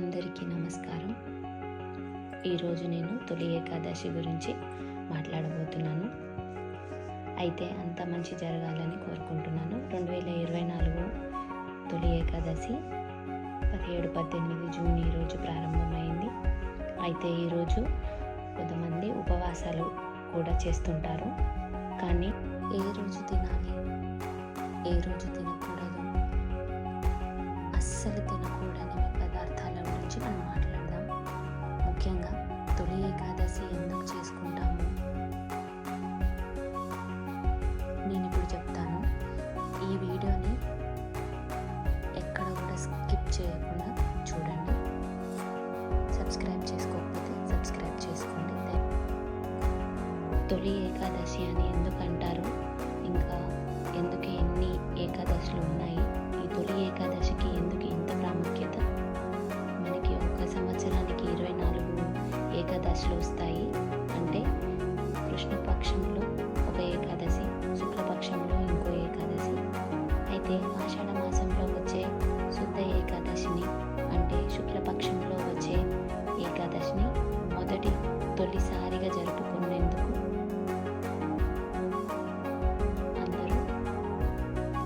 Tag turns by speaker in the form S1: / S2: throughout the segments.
S1: అందరికీ నమస్కారం. ఈరోజు నేను తొలి ఏకాదశి గురించి మాట్లాడబోతున్నాను. అయితే అంత మంచి జరగాలని కోరుకుంటున్నాను. 2024 తొలి ఏకాదశి 17-18 జూన్ ఈరోజు ప్రారంభమైంది. అయితే ఈరోజు కొంతమంది ఉపవాసాలు కూడా చేస్తుంటారు. కానీ ఏ రోజు తినాలి, ఏ రోజు తినకూడదు, అస్సలు తినకూడని పదార్థాల గురించి మనం మాట్లాడదాం. ముఖ్యంగా తొలి ఏకాదశి ఎందుకు చేసుకుంటాము నేను ఇప్పుడు చెప్తాను. ఈ వీడియోని ఎక్కడ కూడా స్కిప్ చేయకుండా చూడండి. సబ్స్క్రైబ్ చేసుకోకపోతే సబ్స్క్రైబ్ చేసుకోండి. తొలి ఏకాదశి అని ఎందుకు అంటారు, ఇంకా ఎందుకు ఎన్ని ఏకాదశులు ఉన్నాయి, ఈ తొలి ఏకాదశికి ఎందుకు ఇంత ప్రాముఖ్యత? మనకి ఒక సంవత్సరానికి 24 ఏకాదశులు వస్తాయి. అంటే కృష్ణపక్షంలో ఒక ఏకాదశి, శుక్లపక్షంలో ఇంకో ఏకాదశి. అయితే ఆషాఢ మాసంలో వచ్చే శుద్ధ ఏకాదశిని, అంటే శుక్లపక్షంలో వచ్చే ఏకాదశిని తొలిసారిగా జరుపుకునేందుకు అందరూ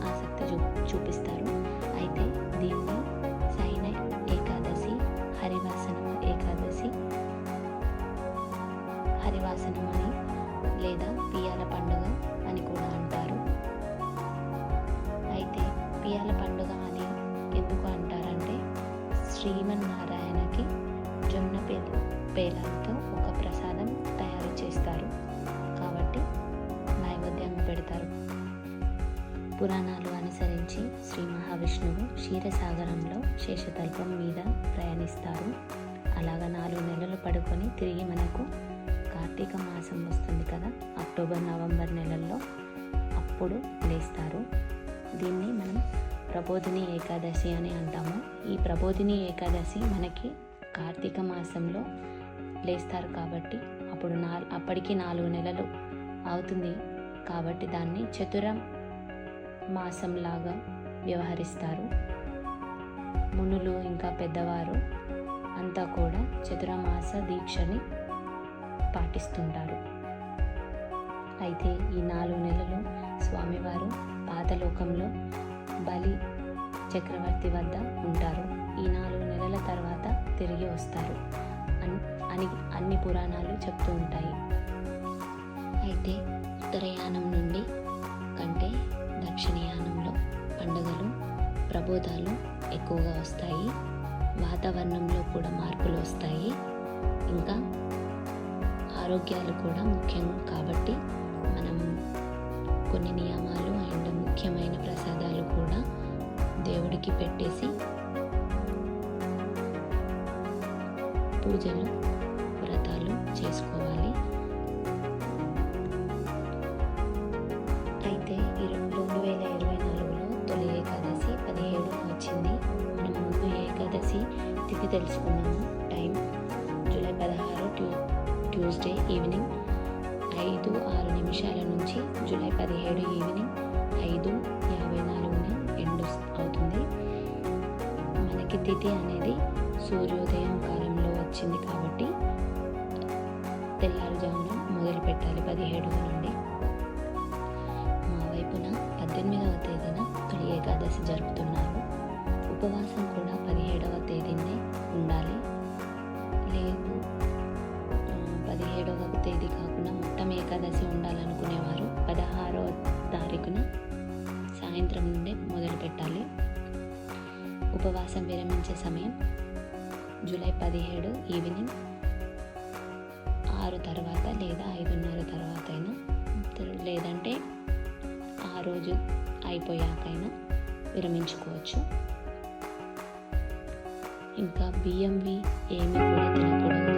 S1: ఆసక్తి చూపిస్తారు. అయితే దీన్ని సైన ఏకాదశి, హరివాసనం అని లేదా పియాల పండుగ అని కూడా అంటారు. అయితే పియాల పండుగ అని ఎందుకు అంటారంటే శ్రీమన్నారాయణకి జొన్న పేలాలతో ఒక ప్రసాదం తయారు చేస్తారు కాబట్టి నైవేద్యంగా పెడతారు. పురాణాలు అనుసరించి శ్రీ మహావిష్ణువు క్షీరసాగరంలో శేషతల్పం మీద ప్రయాణిస్తారు. అలాగా 4 నెలలు పడుకొని తిరిగి మనకు కార్తీక మాసం వస్తుంది కదా, అక్టోబర్ నవంబర్ నెలల్లో అప్పుడు లేస్తారు. దీన్ని మనం ప్రబోధిని ఏకాదశి అని అంటాము. ఈ ప్రబోధిని ఏకాదశి మనకి కార్తీక మాసంలో లేస్తారు కాబట్టి అప్పటికి 4 నెలలు అవుతుంది కాబట్టి దాన్ని చతుర మాసంలాగా వ్యవహరిస్తారు. మునులు ఇంకా పెద్దవారు అంతా కూడా చతురమాస దీక్షని పాటిస్తుంటారు. అయితే ఈ 4 నెలలు స్వామివారు పాతలోకంలో బలి చక్రవర్తి వద్ద ఉంటారు. ఈ 4 నెలల తర్వాత తిరిగి వస్తారు అని అన్ని పురాణాలు చెప్తూ ఉంటాయి. అయితే ఉత్తరయానం నుండి కంటే దక్షిణయానంలో పండుగలు, ప్రబోధాలు ఎక్కువగా వస్తాయి. వాతావరణంలో కూడా మార్పులు వస్తాయి. ఇంకా ఆరోగ్యాలు కూడా ముఖ్యం కాబట్టి మనం కొన్ని నియమాలు అండ్ ముఖ్యమైన ప్రసాదాలు కూడా దేవుడికి పెట్టేసి పూజలు, వ్రతాలు చేసుకోవాలి. అయితే 2024లో తొలి ఏకాదశి 17 వచ్చింది. మనం ముందు ఏకాదశి తిథి తెలుసుకున్నాము. టైం జూలై 16 ట్యూస్డే ఈవినింగ్ 5:06 నుంచి జూలై 17 ఈవినింగ్ 5:54 ఎండ్ అవుతుంది. మనకి తిథి అనేది సూర్యోదయం కాలంలో వచ్చింది కాబట్టి తెల్లారుజామున మొదలు పెట్టాలి 17 నుండి. మా వైపున 18వ తేదీన తొలి ఏకాదశి జరుపుతున్నారు. ఉపవాసం కూడా 17వ తేదీనే ఉండాలి. లేదు 17వ తేదీ కాకుండా మొత్తం ఏకాదశి ఉండాలనుకునేవారు 16వ తారీఖున సాయంత్రం నుండే మొదలు పెట్టాలి. ఉపవాసం విరమించే సమయం జూలై 17 ఈవినింగ్ 6 తర్వాత లేదా 5:30 తర్వాత అయినా, లేదంటే ఆ రోజు అయిపోయాకైనా విరమించుకోవచ్చు. ఇంకా బియ్యంవి ఏమీ కూడా తినకూడదు.